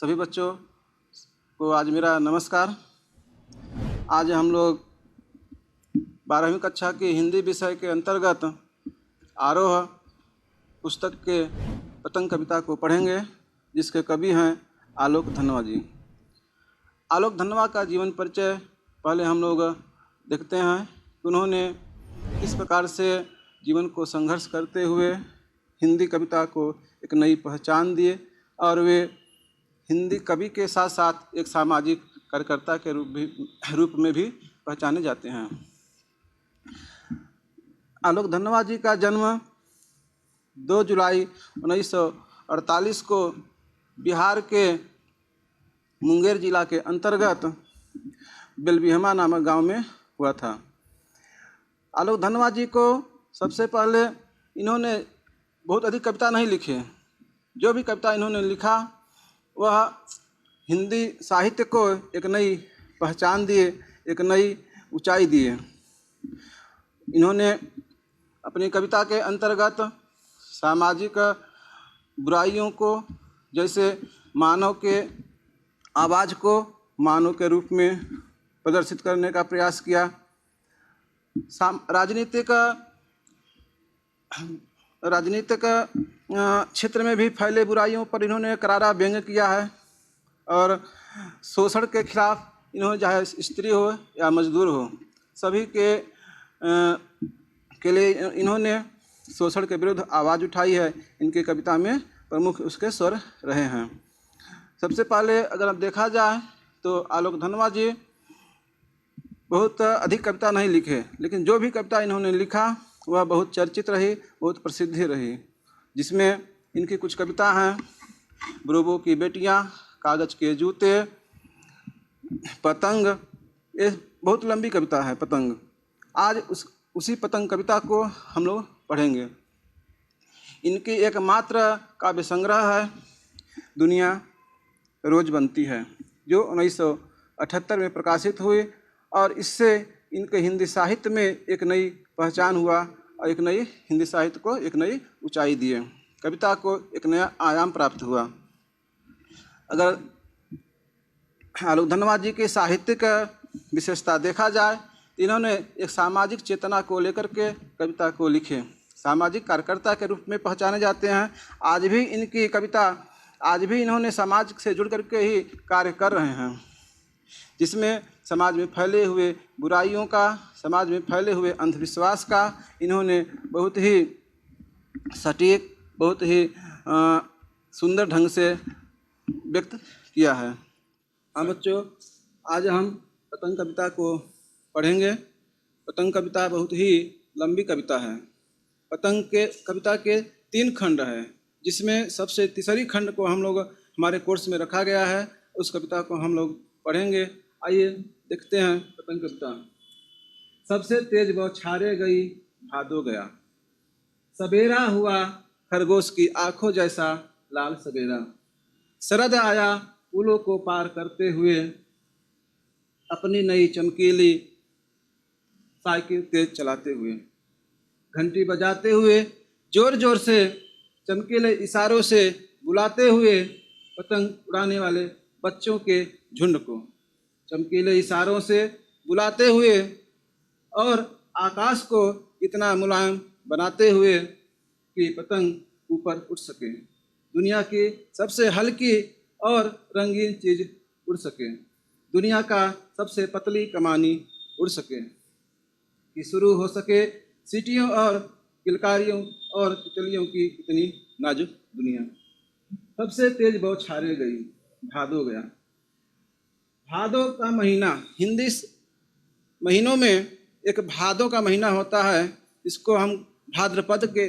सभी बच्चों को आज मेरा नमस्कार। आज हम लोग 12वीं कक्षा के हिंदी विषय के अंतर्गत आरोह पुस्तक के पतंग कविता को पढ़ेंगे, जिसके कवि हैं आलोक धनवा जी। आलोक धनवा का जीवन परिचय पहले हम लोग देखते हैं कि उन्होंने किस प्रकार से जीवन को संघर्ष करते हुए हिंदी कविता को एक नई पहचान दिए और वे हिंदी कवि के साथ साथ एक सामाजिक कार्यकर्ता के रूप में भी पहचाने जाते हैं। आलोक धनवा जी का जन्म 2 जुलाई 1948 को बिहार के मुंगेर जिला के अंतर्गत बेलबिहमा नामक गांव में हुआ था। आलोक धनवा जी को सबसे पहले इन्होंने बहुत अधिक कविता नहीं लिखे। जो भी कविता इन्होंने लिखा वह हिंदी साहित्य को एक नई पहचान दिए, एक नई ऊंचाई दिए। इन्होंने अपनी कविता के अंतर्गत सामाजिक बुराइयों को, जैसे मानव के आवाज़ को मानव के रूप में प्रदर्शित करने का प्रयास किया। राजनीतिक क्षेत्र में भी फैले बुराइयों पर इन्होंने करारा व्यंग किया है और शोषण के खिलाफ इन्होंने, चाहे स्त्री हो या मजदूर हो, सभी के लिए इन्होंने शोषण के विरुद्ध आवाज़ उठाई है। इनकी कविता में प्रमुख उसके स्वर रहे हैं। सबसे पहले अगर अब देखा जाए तो आलोक धनवा जी बहुत अधिक कविता नहीं लिखे, लेकिन जो भी कविता इन्होंने लिखा वह बहुत चर्चित रही, बहुत प्रसिद्ध रही। जिसमें इनकी कुछ कविता हैं बुरुबों की बेटियां, कागज़ के जूते, पतंग। ये बहुत लंबी कविता है पतंग। आज उसी पतंग कविता को हम लोग पढ़ेंगे। इनकी एकमात्र काव्य संग्रह है दुनिया रोज़ बनती है, जो 1978 में प्रकाशित हुई और इससे इनके हिंदी साहित्य में एक नई पहचान हुआ और एक नई हिंदी साहित्य को एक नई ऊंचाई दिए। कविता को एक नया आयाम प्राप्त हुआ। अगर आलोक धनवा जी के साहित्यिक विशेषता देखा जाए तो इन्होंने एक सामाजिक चेतना को लेकर के कविता को लिखे। सामाजिक कार्यकर्ता के रूप में पहचाने जाते हैं। आज भी इनकी कविता, आज भी इन्होंने समाज से जुड़ करके ही कार्य कर रहे हैं, जिसमें समाज में फैले हुए बुराइयों का, समाज में फैले हुए अंधविश्वास का इन्होंने बहुत ही सटीक, बहुत ही सुंदर ढंग से व्यक्त किया है। हाँ बच्चों, आज हम पतंग कविता को पढ़ेंगे। पतंग कविता बहुत ही लंबी कविता है। पतंग के कविता के 3 खंड हैं, जिसमें सबसे तीसरी खंड को हम लोग हमारे कोर्स में रखा गया है। उस कविता को हम लोग पढ़ेंगे। आइए देखते हैं पतंग कविता। सबसे तेज बौछारे गई भादो गया, सवेरा हुआ खरगोश की आंखों जैसा लाल सवेरा। शरद आया पुलों को पार करते हुए, अपनी नई चमकीली साइकिल तेज चलाते हुए। घंटी बजाते हुए जोर जोर से, चमकीले इशारों से बुलाते हुए पतंग उड़ाने वाले बच्चों के झुंड को। चमकीले इशारों से बुलाते हुए और आकाश को इतना मुलायम बनाते हुए कि पतंग ऊपर उड़ सके। दुनिया की सबसे हल्की और रंगीन चीज़ उड़ सके। दुनिया का सबसे पतली कमानी उड़ सके, कि शुरू हो सके सीटियों और किलकारियों और तितलियों की इतनी नाजुक दुनिया। सबसे तेज बौछारे गई भादो गया। भादो का महीना, हिंदी महीनों में एक भादो का महीना होता है। इसको हम भाद्रपद के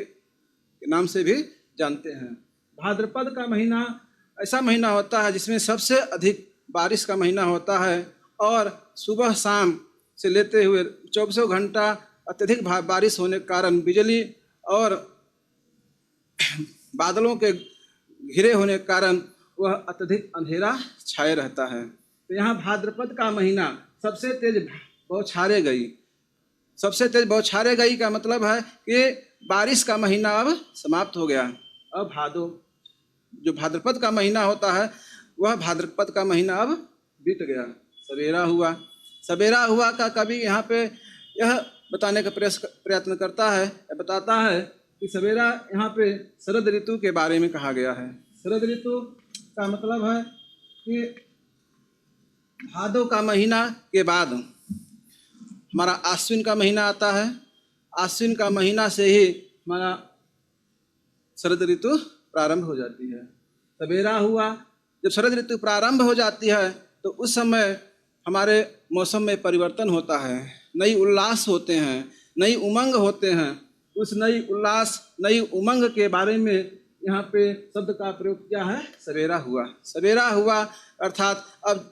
नाम से भी जानते हैं। भाद्रपद का महीना ऐसा महीना होता है जिसमें सबसे अधिक बारिश का महीना होता है और सुबह शाम से लेते हुए 24 घंटा अत्यधिक बारिश होने के कारण बिजली और बादलों के घिरे होने के कारण वह अत्यधिक अंधेरा छाए रहता है। तो यहाँ भाद्रपद का महीना सबसे तेज बौछारे गई। सबसे तेज बौछारे गई का मतलब है कि बारिश का महीना अब समाप्त हो गया। अब भादो, जो भाद्रपद का महीना होता है, वह भाद्रपद का महीना अब बीत गया, सवेरा हुआ। सवेरा हुआ का कवि यहाँ पे यह बताने का प्रयत्न करता है, बताता है कि सवेरा यहाँ पे शरद ऋतु के बारे में कहा गया है। शरद ऋतु का मतलब है कि भादो का महीना के बाद हमारा आश्विन का महीना आता है। आश्विन का महीना से ही हमारा शरद ऋतु प्रारंभ हो जाती है। सवेरा हुआ, जब शरद ऋतु प्रारंभ हो जाती है तो उस समय हमारे मौसम में परिवर्तन होता है, नई उल्लास होते हैं, नई उमंग होते हैं। उस नई उल्लास, नई उमंग के बारे में यहाँ पे शब्द का प्रयोग किया है, सवेरा हुआ। सवेरा हुआ अर्थात अब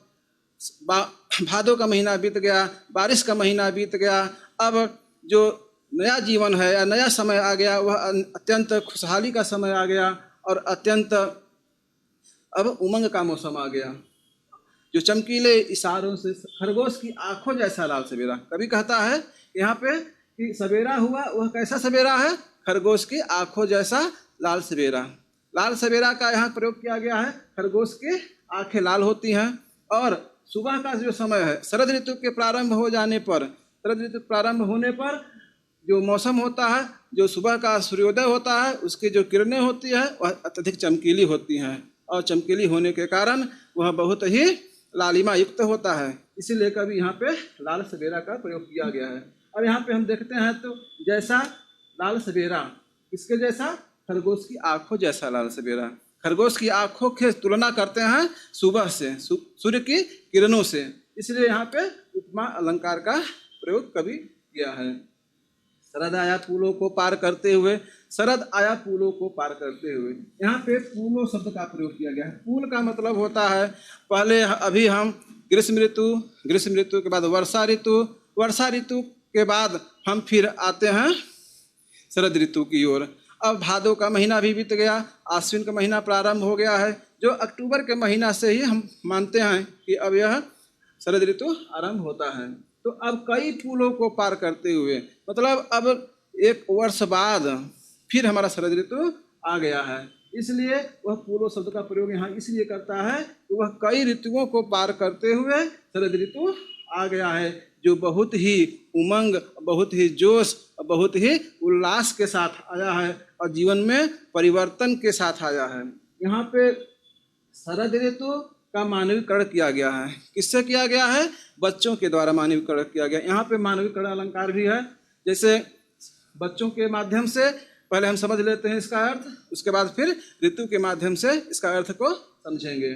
भादों का महीना बीत गया, बारिश का महीना बीत गया, अब जो नया जीवन है या नया समय आ गया वह अत्यंत खुशहाली का समय आ गया और अत्यंत अब उमंग का मौसम आ गया। जो चमकीले इशारों से खरगोश की आंखों जैसा लाल सवेरा, कभी कहता है यहाँ पे कि सवेरा हुआ, वह कैसा सवेरा है? खरगोश की आंखों जैसा लाल सवेरा। लाल सवेरा का यहाँ प्रयोग किया गया है, खरगोश की आंखें लाल होती हैं। और सुबह का जो समय है, शरद ऋतु के प्रारंभ हो जाने पर, शरद ऋतु प्रारंभ होने पर जो मौसम होता है, जो सुबह का सूर्योदय होता है, उसकी जो किरणें होती है वह अत्यधिक चमकीली होती हैं और चमकीली होने के कारण वह बहुत ही लालिमा युक्त होता है। इसीलिए कभी यहाँ पे लाल सवेरा का प्रयोग किया गया है। और यहाँ पे हम देखते हैं तो जैसा लाल सवेरा, किसके जैसा? खरगोश की आंखों जैसा लाल सवेरा। खरगोश की आंखों की तुलना करते हैं सुबह से, सूर्य की किरणों से, इसलिए यहाँ पे उपमा अलंकार का प्रयोग कभी किया है। शरद आया फूलों को पार करते हुए, शरद आया फूलों को पार करते हुए, यहाँ पे फूलों शब्द का प्रयोग किया गया है। फूल का मतलब होता है, पहले अभी हम ग्रीष्म ऋतु के बाद वर्षा ऋतु के बाद हम फिर आते हैं शरद ऋतु की ओर। अब भादों का महीना भी बीत गया, आश्विन का महीना प्रारंभ हो गया है, जो अक्टूबर के महीना से ही हम मानते हैं कि अब यह शरद ऋतु आरंभ होता है। तो अब कई फूलों को पार करते हुए, मतलब अब एक वर्ष बाद फिर हमारा शरद ऋतु आ गया है, इसलिए वह फूलों शब्द का प्रयोग यहाँ इसलिए करता है कि वह कई ऋतुओं को पार करते हुए शरद ऋतु आ गया है, जो बहुत ही उमंग, बहुत ही जोश, बहुत ही उल्लास के साथ आया है और जीवन में परिवर्तन के साथ आया है। यहाँ पे शरद ऋतु का मानवीकरण किया गया है। किससे किया गया है? बच्चों के द्वारा मानवीकरण किया गया। यहाँ पे मानवीकरण अलंकार भी है, जैसे बच्चों के माध्यम से पहले हम समझ लेते हैं इसका अर्थ, उसके बाद फिर ऋतु के माध्यम से इसका अर्थ को समझेंगे।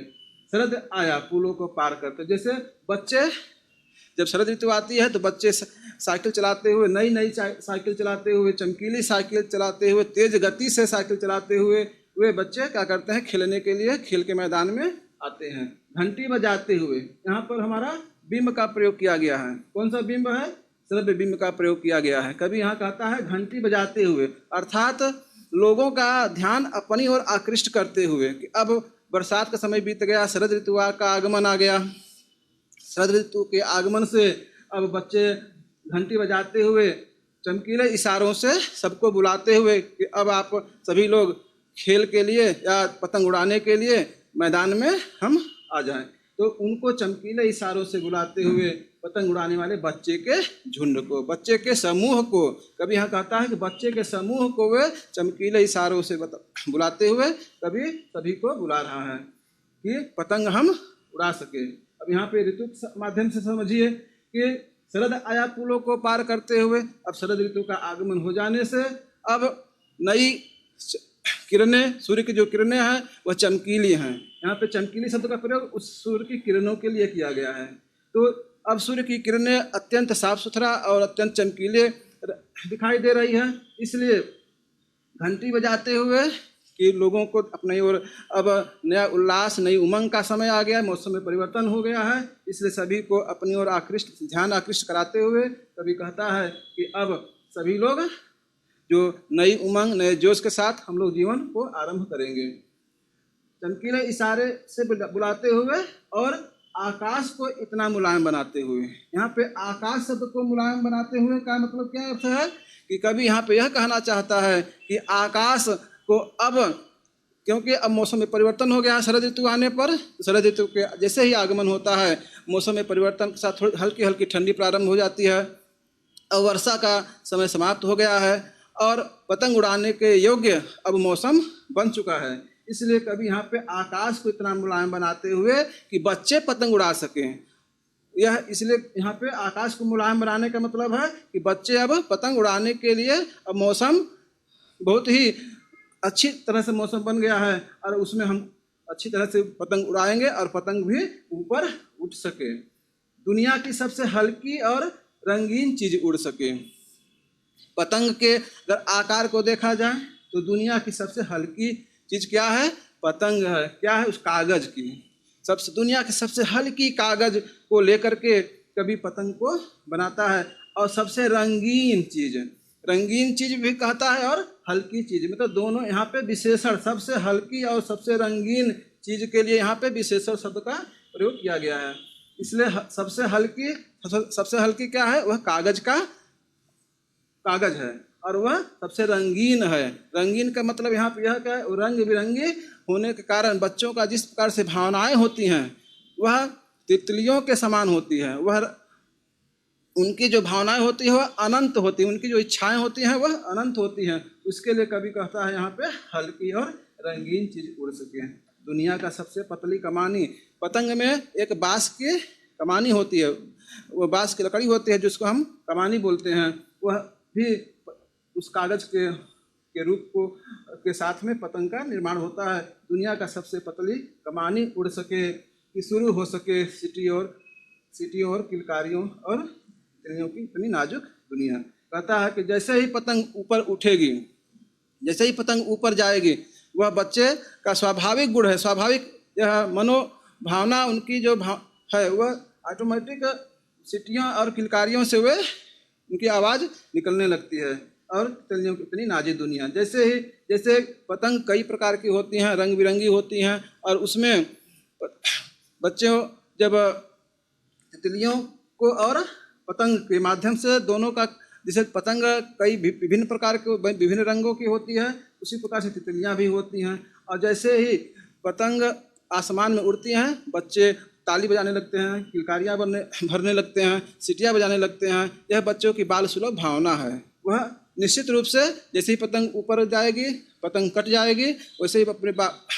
शरद आया फूलों को पार करते, जैसे बच्चे जब शरद ऋतु आती है तो बच्चे साइकिल चलाते हुए, नई साइकिल चलाते हुए, चमकीली साइकिल चलाते हुए, तेज गति से साइकिल चलाते हुए वे बच्चे क्या करते हैं? खेलने के लिए खेल के मैदान में आते हैं, घंटी बजाते हुए। यहाँ पर हमारा बिंब का प्रयोग किया गया है। कौन सा बिंब है? श्रव्य बिंब का प्रयोग किया गया है। कभी यहाँ कहता है घंटी बजाते हुए, अर्थात लोगों का ध्यान अपनी ओर आकृष्ट करते हुए कि अब बरसात का समय बीत गया, शरद ऋतु का आगमन आ गया। शरद ऋतु के आगमन से अब बच्चे घंटी बजाते हुए, चमकीले इशारों से सबको बुलाते हुए कि अब आप सभी लोग खेल के लिए या पतंग उड़ाने के लिए मैदान में हम आ जाएं। तो उनको चमकीले इशारों से बुलाते हुए पतंग उड़ाने वाले बच्चे के झुंड को, बच्चे के समूह को, कभी यहाँ कहता है कि बच्चे के समूह को वे चमकीले इशारों से बुलाते हुए कभी सभी को बुला रहा है कि पतंग हम उड़ा सके। अब यहाँ पे ऋतु के माध्यम से समझिए कि शरद आया फूलों को पार करते हुए, अब शरद ऋतु का आगमन हो जाने से अब नई किरणें, सूर्य की जो किरणें हैं वह चमकीली हैं। यहाँ पे चमकीली शब्द का प्रयोग उस सूर्य की किरणों के लिए किया गया है। तो अब सूर्य की किरणें अत्यंत साफ सुथरा और अत्यंत चमकीले दिखाई दे रही है, इसलिए घंटी बजाते हुए कि लोगों को अपनी ओर अब नया उल्लास, नई उमंग का समय आ गया है, मौसम में परिवर्तन हो गया है, इसलिए सभी को अपनी ओर ध्यान आकृष्ट कराते हुए कभी कहता है कि अब सभी लोग जो नई उमंग, नए जोश के साथ हम लोग जीवन को आरंभ करेंगे। चमकीले इशारे से बुलाते हुए और आकाश को इतना मुलायम बनाते हुए, यहाँ पे आकाश शब्द को मुलायम बनाते हुए का मतलब क्या अर्थ है कि कभी यहाँ पे यह कहना चाहता है कि आकाश को अब क्योंकि अब मौसम में परिवर्तन हो गया है। शरद ऋतु आने पर, शरद ऋतु के जैसे ही आगमन होता है, मौसम में परिवर्तन के साथ थोड़ी हल्की हल्की ठंडी प्रारंभ हो जाती है और वर्षा का समय समाप्त हो गया है और पतंग उड़ाने के योग्य अब मौसम बन चुका है। इसलिए कभी यहाँ पे आकाश को इतना मुलायम बनाते हुए कि बच्चे पतंग उड़ा सकें, यह इसलिए यहाँ पे आकाश को मुलायम बनाने का मतलब है कि बच्चे अब पतंग उड़ाने के लिए अब मौसम बहुत ही अच्छी तरह से मौसम बन गया है और उसमें हम अच्छी तरह से पतंग उड़ाएंगे और पतंग भी ऊपर उठ सके, दुनिया की सबसे हल्की और रंगीन चीज उड़ सके। पतंग के अगर आकार को देखा जाए तो दुनिया की सबसे हल्की चीज क्या है? पतंग है। क्या है? उस कागज की सबसे, दुनिया की सबसे हल्की कागज को लेकर के कभी पतंग को बनाता है। और सबसे रंगीन चीज भी कहता है और हल्की चीज, मतलब दोनों यहाँ पे विशेषण, सबसे हल्की और सबसे रंगीन चीज के लिए यहाँ पे विशेषण शब्द का प्रयोग किया गया है। इसलिए सबसे हल्की क्या है? वह कागज है और वह सबसे रंगीन है। रंगीन का मतलब यहाँ पे यह क्या है? रंग बिरंगे होने के कारण बच्चों का जिस प्रकार से भावनाएं होती हैं वह तितलियों के समान होती है। वह उनकी जो भावनाएं होती है वह अनंत होती है, उनकी जो इच्छाएं होती हैं वह अनंत होती हैं। उसके लिए कभी कहता है यहाँ पे हल्की और रंगीन चीज उड़ सके। दुनिया का सबसे पतली कमानी, पतंग में एक बांस की कमानी होती है, वो बांस की लकड़ी होती है जिसको हम कमानी बोलते हैं, वह भी उस कागज के रूप को के साथ में पतंग का निर्माण होता है। दुनिया का सबसे पतली कमानी उड़ सके कि शुरू हो सके सीटी और किलकारियों और तितलियों की इतनी नाजुक दुनिया। कहता है कि जैसे ही पतंग ऊपर उठेगी, जैसे ही पतंग ऊपर जाएगी, वह बच्चे का स्वाभाविक गुण है, स्वाभाविक यह मनोभावना उनकी जो है वह ऑटोमेटिक सीटियों और किलकारियों से वे उनकी आवाज़ निकलने लगती है। और तितलियों की इतनी नाजुक दुनिया, जैसे पतंग कई प्रकार की होती हैं, रंग बिरंगी होती हैं और उसमें बच्चे जब तितलियों को और पतंग के माध्यम से दोनों का, जैसे पतंग कई विभिन्न प्रकार के विभिन्न रंगों की होती है, उसी प्रकार से तितलियां भी होती हैं। और जैसे ही पतंग आसमान में उड़ती हैं, बच्चे ताली बजाने लगते हैं, किलकारियां भरने लगते हैं, सीटियां बजाने लगते हैं। यह बच्चों की बाल सुलभ भावना है। वह निश्चित रूप से जैसे ही पतंग ऊपर जाएगी, पतंग कट जाएगी, वैसे ही अपने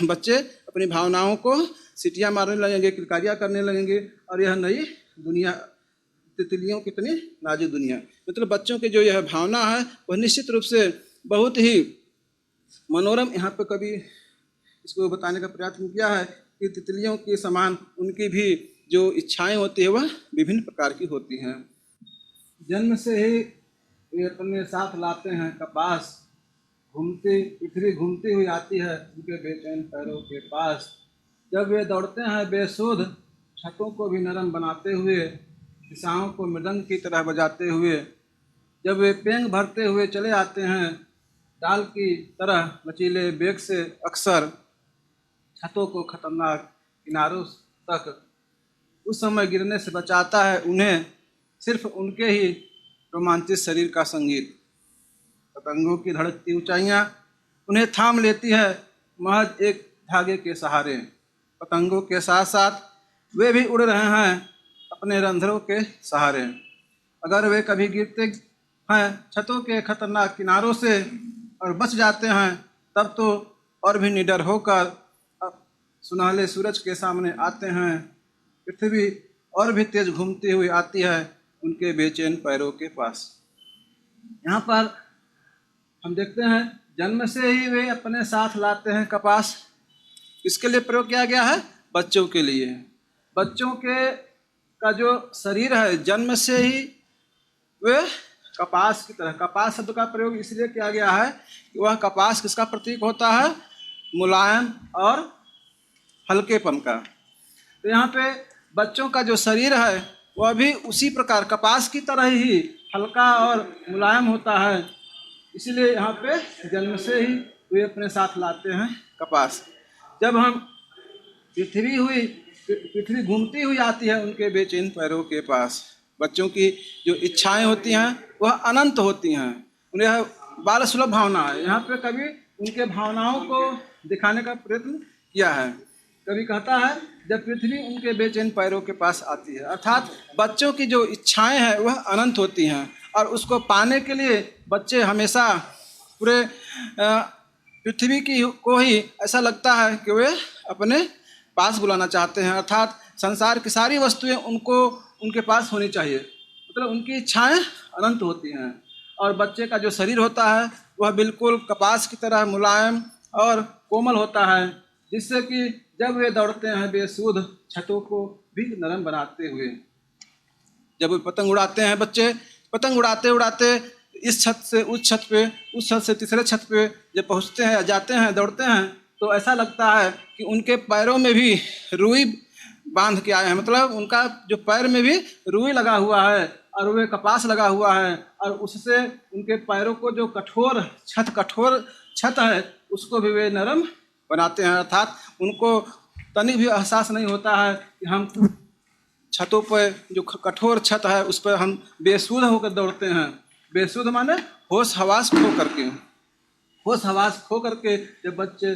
बच्चे अपनी भावनाओं को सीटियां मारने लगेंगे, किलकारियां करने लगेंगे और यह नई दुनिया, तितलियों की इतनी नाजुक दुनिया, मतलब बच्चों की जो यह भावना है वह निश्चित रूप से बहुत ही मनोरम यहाँ पर कभी इसको बताने का प्रयत्न किया है कि तितलियों के समान उनकी भी जो इच्छाएं होती है वह विभिन्न प्रकार की होती हैं। जन्म से ही वे अपने साथ लाते हैं कपास, पृथ्वी घूमती हुई आती है उनके बेचैन पैरों के पास। जब वे दौड़ते हैं बेसुध, छतों को भी नरम बनाते हुए, दिशाओं को मृदंग की तरह बजाते हुए, जब वे पेंग भरते हुए चले आते हैं डाल की तरह लचीले बेग से, अक्सर छतों को खतरनाक किनारों तक उस समय गिरने से बचाता है उन्हें सिर्फ उनके ही रोमांचित शरीर का संगीत। पतंगों की धड़कती ऊंचाइयां उन्हें थाम लेती है महज एक धागे के सहारे। पतंगों के साथ साथ वे भी उड़ रहे हैं अपने रंध्रों के सहारे। अगर वे कभी गिरते हैं छतों के खतरनाक किनारों से और बच जाते हैं, तब तो और भी निडर होकर सुनहले सूरज के सामने आते हैं। पृथ्वी और भी तेज घूमती हुई आती है उनके बेचैन पैरों के पास। यहाँ पर हम देखते हैं जन्म से ही वे अपने साथ लाते हैं कपास। इसके लिए प्रयोग किया गया है बच्चों के लिए। बच्चों का जो शरीर है जन्म से ही वे कपास की तरह, कपास शब्द का प्रयोग इसलिए किया गया है कि वह कपास किसका प्रतीक होता है? मुलायम और हल्केपन का। तो यहाँ पे बच्चों का जो शरीर है वह भी उसी प्रकार कपास की तरह ही हल्का और मुलायम होता है। इसलिए यहाँ पे जन्म से ही वे अपने साथ लाते हैं कपास। जब हम पृथ्वी घूमती हुई आती है उनके बेचैन पैरों के पास। बच्चों की जो इच्छाएं होती हैं वह अनंत होती हैं, उन्हें बाल सुलभ भावना है। यहाँ पे कभी उनके भावनाओं को दिखाने का प्रयत्न किया है। कवि कहता है, जब पृथ्वी उनके बेचैन पैरों के पास आती है, अर्थात बच्चों की जो इच्छाएं हैं वह अनंत होती हैं और उसको पाने के लिए बच्चे हमेशा पूरे पृथ्वी की को ही ऐसा लगता है कि वे अपने पास बुलाना चाहते हैं, अर्थात संसार की सारी वस्तुएं उनको उनके पास होनी चाहिए। मतलब उनकी इच्छाएं अनंत होती हैं। और बच्चे का जो शरीर होता है वह बिल्कुल कपास की तरह मुलायम और कोमल होता है, जिससे कि जब वे दौड़ते हैं बेसुध छतों को भी नरम बनाते हुए। जब वे पतंग उड़ाते हैं, बच्चे पतंग उड़ाते उड़ाते इस छत से उस छत पे, उस छत से तीसरे छत पे जब पहुंचते हैं, जाते हैं, दौड़ते हैं, तो ऐसा लगता है कि उनके पैरों में भी रुई बांध के आए हैं। मतलब उनका जो पैर में भी रुई लगा हुआ है और वे कपास लगा हुआ है और उससे उनके पैरों को जो कठोर छत है उसको भी वे नरम बनाते हैं। अर्थात उनको तनिक भी एहसास नहीं होता है कि हम छतों पर जो कठोर छत है उस पर हम बेसुध होकर दौड़ते हैं। बेसुध माने होश हवास खो करके। होश हवास खो करके जब बच्चे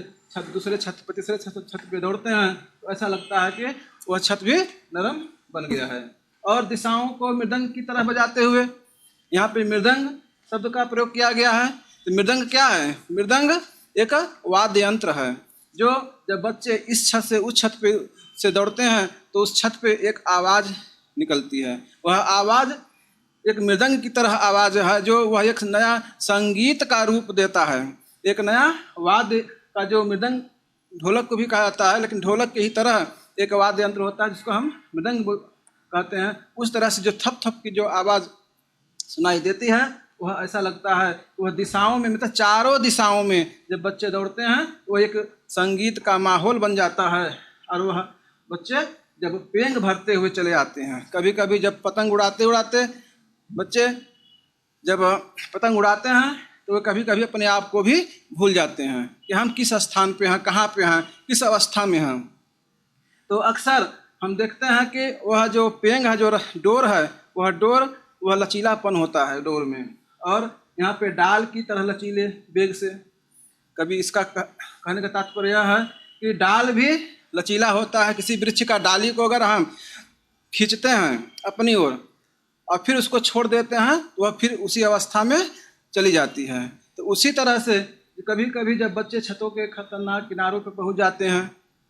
दूसरे छत पर तीसरे छत पे दौड़ते हैं तो ऐसा लगता है कि वह छत भी नरम बन गया है। और दिशाओं को मृदंग की तरह बजाते हुए, यहाँ पे मृदंग शब्द का प्रयोग किया गया है। तो मृदंग क्या है? मृदंग एक वाद्य यंत्र है जो जब बच्चे इस छत से उस छत पे से दौड़ते हैं तो उस छत पे एक आवाज़ निकलती है। वह आवाज़ एक मृदंग की तरह आवाज़ है जो वह एक नया संगीत का रूप देता है। एक नया वाद्य का जो मृदंग, ढोलक को भी कहा जाता है, लेकिन ढोलक के ही तरह एक वाद्य यंत्र होता है जिसको हम मृदंग कहते हैं। उस तरह से जो थप थप की जो आवाज़ सुनाई देती है वह ऐसा लगता है वह दिशाओं में, मतलब चारों दिशाओं में जब बच्चे दौड़ते हैं वह एक संगीत का माहौल बन जाता है और वह बच्चे जब पेंग भरते हुए चले आते हैं। कभी कभी जब पतंग उड़ाते उड़ाते बच्चे जब पतंग उड़ाते हैं तो वे कभी कभी अपने आप को भी भूल जाते हैं कि हम किस स्थान पे हैं, कहाँ पे हैं, किस अवस्था में हैं। तो अक्सर हम देखते हैं कि वह जो पेंग है, जो डोर है, वह लचीलापन होता है डोर में, और यहाँ पे डाल की तरह लचीले वेग से। कभी इसका कहने का तात्पर्य यह है कि डाल भी लचीला होता है। किसी वृक्ष का डाली को अगर हम खींचते हैं अपनी ओर और फिर उसको छोड़ देते हैं तो वह फिर उसी अवस्था में चली जाती है। तो उसी तरह से कभी कभी जब बच्चे छतों के खतरनाक किनारों पर पहुंच जाते हैं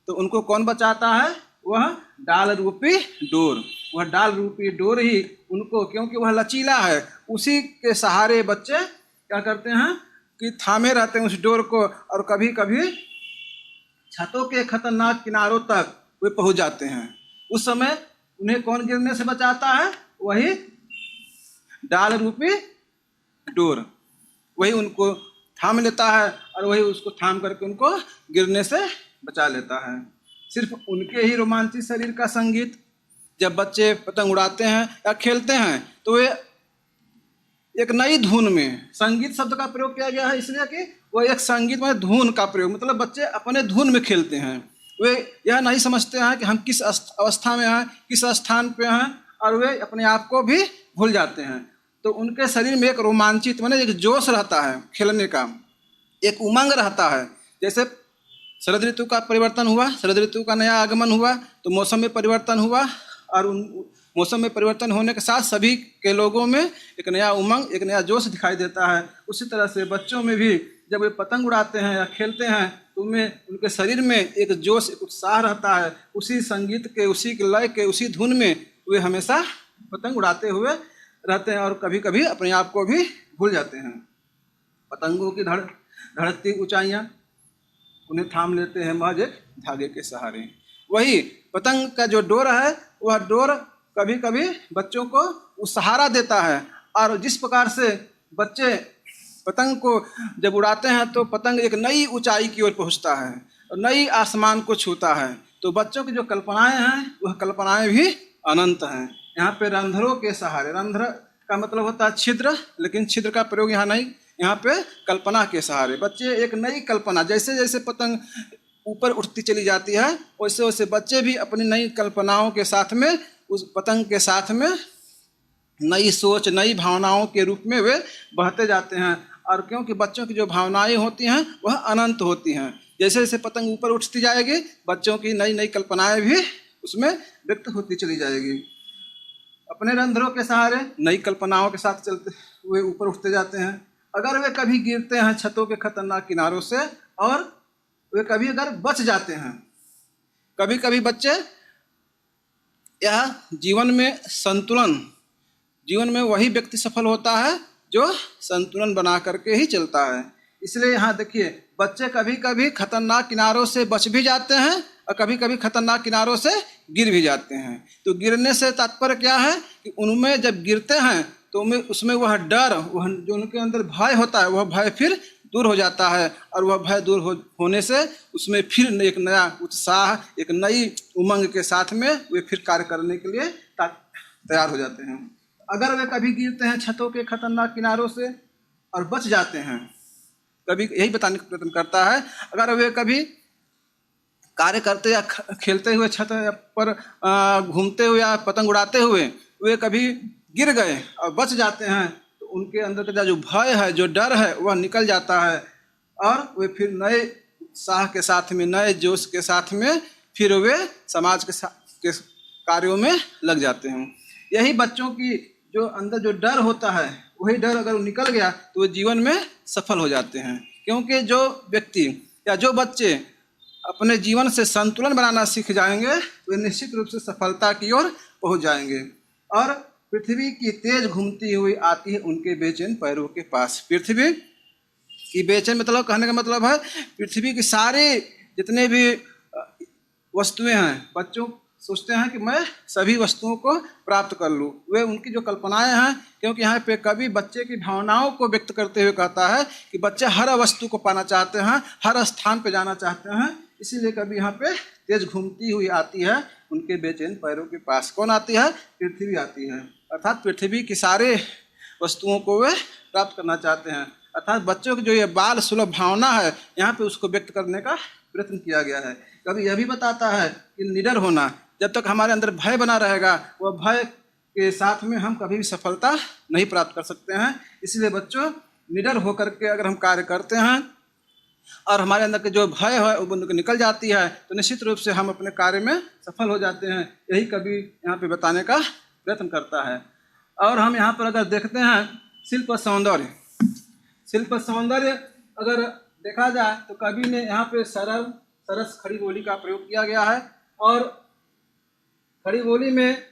तो उनको कौन बचाता है? वह डाल रूपी डोर। वह डाल रूपी डोर ही उनको, क्योंकि वह लचीला है, उसी के सहारे बच्चे क्या करते हैं कि थामे रहते हैं उस डोर को, और कभी कभी छतों के खतरनाक किनारों तक वे पहुंच जाते हैं। उस समय उन्हें कौन गिरने से बचाता है? वही डाल रूपी डोर। वही उनको थाम लेता है और वही उसको थाम करके उनको गिरने से बचा लेता है। सिर्फ उनके ही रोमांचित शरीर का संगीत, जब बच्चे पतंग उड़ाते हैं या खेलते हैं तो वे एक नई धुन में, संगीत शब्द का प्रयोग किया गया है इसलिए कि वह एक संगीत में धुन का प्रयोग, मतलब बच्चे अपने धुन में खेलते हैं। वे यह नहीं समझते हैं कि हम किस अवस्था में हैं, किस स्थान पे हैं, और वे अपने आप को भी भूल जाते हैं। तो उनके शरीर में एक रोमांचित, माने एक जोश रहता है खेलने का, एक उमंग रहता है। जैसे शरद ऋतु का परिवर्तन हुआ, शरद ऋतु का नया आगमन हुआ तो मौसम में परिवर्तन हुआ, और उन मौसम में परिवर्तन होने के साथ सभी के लोगों में एक नया उमंग, एक नया जोश दिखाई देता है। उसी तरह से बच्चों में भी जब वे पतंग उड़ाते हैं या खेलते हैं तो उनके शरीर में एक जोश, एक उत्साह रहता है। उसी संगीत के, उसी के लय के, उसी धुन में वे हमेशा पतंग उड़ाते हुए रहते हैं और कभी कभी अपने आप को भी भूल जाते हैं। पतंगों की धड़कती ऊंचाइयां उन्हें थाम लेते हैं महज एक धागे के सहारे। वही पतंग का जो डोर है वह डोर कभी कभी बच्चों को उस सहारा देता है, और जिस प्रकार से बच्चे पतंग को जब उड़ाते हैं तो पतंग एक नई ऊंचाई की ओर पहुंचता है और नई आसमान को छूता है। तो बच्चों की जो कल्पनाएं हैं वह कल्पनाएं भी अनंत हैं। यहाँ पे रंध्रों के सहारे, रंध्र का मतलब होता है छिद्र, लेकिन छिद्र का प्रयोग यहाँ नहीं, यहाँ पे कल्पना के सहारे बच्चे एक नई कल्पना, जैसे जैसे पतंग ऊपर उठती चली जाती है वैसे वैसे बच्चे भी अपनी नई कल्पनाओं के साथ में, उस पतंग के साथ में नई सोच, नई भावनाओं के रूप में वे बहते जाते हैं और क्योंकि बच्चों की जो भावनाएं होती हैं वह अनंत होती हैं। जैसे जैसे पतंग ऊपर उठती जाएगी, बच्चों की नई नई कल्पनाएं भी उसमें व्यक्त होती चली जाएगी। अपने रंध्रों के सहारे नई कल्पनाओं के साथ चलते हुए ऊपर उठते जाते हैं। अगर वे कभी गिरते हैं छतों के खतरनाक किनारों से, और वे कभी अगर बच जाते हैं, कभी कभी बच्चे यह जीवन में वही व्यक्ति सफल होता है जो संतुलन बना करके ही चलता है। इसलिए यहाँ देखिए, बच्चे कभी कभी खतरनाक किनारों से बच भी जाते हैं और कभी कभी खतरनाक किनारों से गिर भी जाते हैं। तो गिरने से तात्पर्य क्या है कि उनमें जब गिरते हैं तो उसमें वह डर, वह जो उनके अंदर भय होता है, वह भय फिर दूर हो जाता है, और वह भय दूर होने से उसमें फिर एक नया उत्साह, एक नई उमंग के साथ में वे फिर कार्य करने के लिए तैयार हो जाते हैं। अगर वे कभी गिरते हैं छतों के खतरनाक किनारों से और बच जाते हैं, कभी यही बताने का प्रयत्न करता है, अगर वे कभी कार्य करते या खेलते हुए छत पर घूमते हुए या पतंग उड़ाते हुए वे कभी गिर गए और बच जाते हैं, तो उनके अंदर का जो भय है, जो डर है, वह निकल जाता है, और वे फिर नए उत्साह के साथ में, नए जोश के साथ में फिर वे समाज के कार्यों में लग जाते हैं। यही बच्चों की जो अंदर जो डर होता है, वही डर अगर निकल गया तो वे जीवन में सफल हो जाते हैं। क्योंकि जो व्यक्ति या जो बच्चे अपने जीवन से संतुलन बनाना सीख जाएंगे, वे निश्चित रूप से सफलता की ओर पहुंच जाएंगे। और पृथ्वी की तेज घूमती हुई आती है उनके बेचैन पैरों के पास। पृथ्वी की बेचैन मतलब, कहने का मतलब है पृथ्वी की सारी जितने भी वस्तुएं हैं, बच्चों सोचते हैं कि मैं सभी वस्तुओं को प्राप्त कर लूँ। वे उनकी जो कल्पनाएं हैं, क्योंकि यहाँ पे कवि बच्चे की भावनाओं को व्यक्त करते हुए कहता है कि बच्चे हर वस्तु को पाना चाहते हैं, हर स्थान पे जाना चाहते हैं, इसीलिए कभी यहाँ पे तेज घूमती हुई आती है उनके बेचैन पैरों के पास। कौन आती है? पृथ्वी आती है। अर्थात पृथ्वी की सारे वस्तुओं को वे प्राप्त करना चाहते हैं। अर्थात बच्चों की जो ये बाल सुलभ भावना है, यहाँ पे उसको व्यक्त करने का प्रयत्न किया गया है। कभी यह भी बताता है कि निडर होना, जब तक हमारे अंदर भय बना रहेगा, वह भय के साथ में हम कभी भी सफलता नहीं प्राप्त कर सकते हैं। इसलिए बच्चों, निडर होकर के अगर हम कार्य करते हैं और हमारे अंदर के जो भय है वो निकल जाती है, तो निश्चित रूप से हम अपने कार्य में सफल हो जाते हैं। यही कवि यहाँ पे बताने का प्रयत्न करता है। और हम यहाँ पर अगर देखते हैं शिल्प सौंदर्य अगर देखा जाए तो कवि ने यहाँ पे सरस खड़ी बोली का प्रयोग किया गया है। और खड़ी बोली में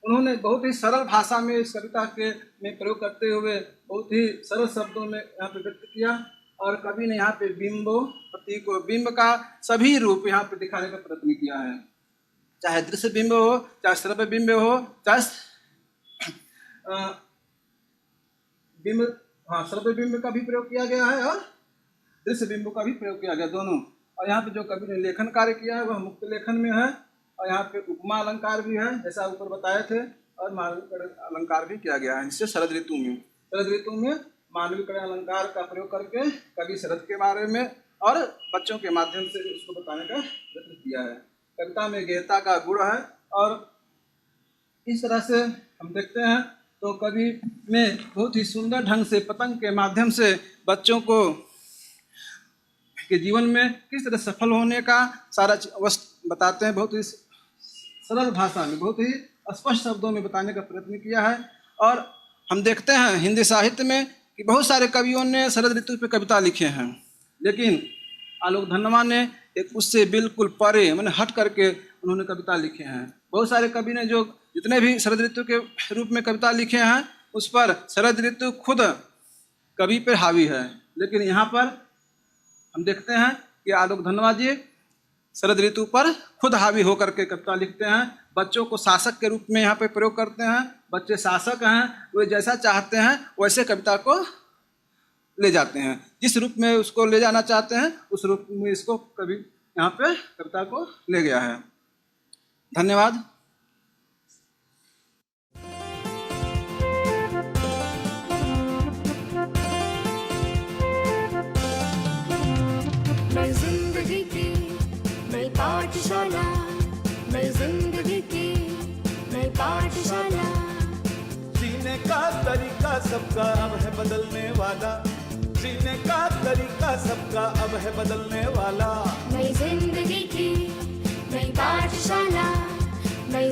उन्होंने बहुत ही सरल भाषा में इस कविता में प्रयोग करते हुए बहुत ही सरल शब्दों में यहाँ पे व्यक्त किया। और कवि ने यहाँ पे बिंबो, प्रतीकों, बिंब का सभी रूप यहाँ पे दिखाने का प्रयत्न किया है। चाहे दृश्य बिंब हो, चाहे श्रव्य बिंब हो, चाहे श्रव्य बिंब का भी प्रयोग किया गया है और दृश्य बिंब का भी प्रयोग किया गया, दोनों। और यहाँ पे जो कवि ने लेखन कार्य किया है वह मुक्त लेखन में है। और यहाँ पे उपमा अलंकार भी है, जैसा ऊपर बताए थे, और मानवीकरण अलंकार भी किया गया है। इससे शरद ऋतु में मानवीकरण अलंकार का प्रयोग करके कवि शरद के बारे में और बच्चों के माध्यम से उसको बताने का प्रयत्न किया है। कविता में गहनता का गुण है। और इस तरह से हम देखते हैं तो कवि ने बहुत ही सुंदर ढंग से पतंग के माध्यम से बच्चों को के जीवन में किस तरह सफल होने का सारा बताते हैं। बहुत ही सरल भाषा में, बहुत ही स्पष्ट शब्दों में बताने का प्रयत्न किया है। और हम देखते हैं हिंदी साहित्य में कि बहुत सारे कवियों ने शरद ऋतु पे कविता लिखे हैं, लेकिन आलोक धनवा ने एक उससे बिल्कुल परे, मैंने हट करके उन्होंने कविता लिखे हैं। बहुत सारे कवि ने जो जितने भी शरद ऋतु के रूप में कविता लिखे हैं, उस पर शरद ऋतु खुद कवि पर हावी है। लेकिन यहाँ पर हम देखते हैं कि आलोक धनवा जी शरद ऋतु पर खुद हावी होकर के कविता लिखते हैं। बच्चों को शासक के रूप में यहाँ पे प्रयोग करते हैं। बच्चे शासक हैं, वे जैसा चाहते हैं वैसे कविता को ले जाते हैं। जिस रूप में उसको ले जाना चाहते हैं उस रूप में इसको कवि यहाँ पे कविता को ले गया है। धन्यवाद। जिंदगी की नई पाठशाला, नई जिंदगी की नई पाठशाला। जीने का तरीका सबका अब है बदलने वाला, जीने का तरीका सबका अब है बदलने वाला। नई जिंदगी की नई पाठशाला, नई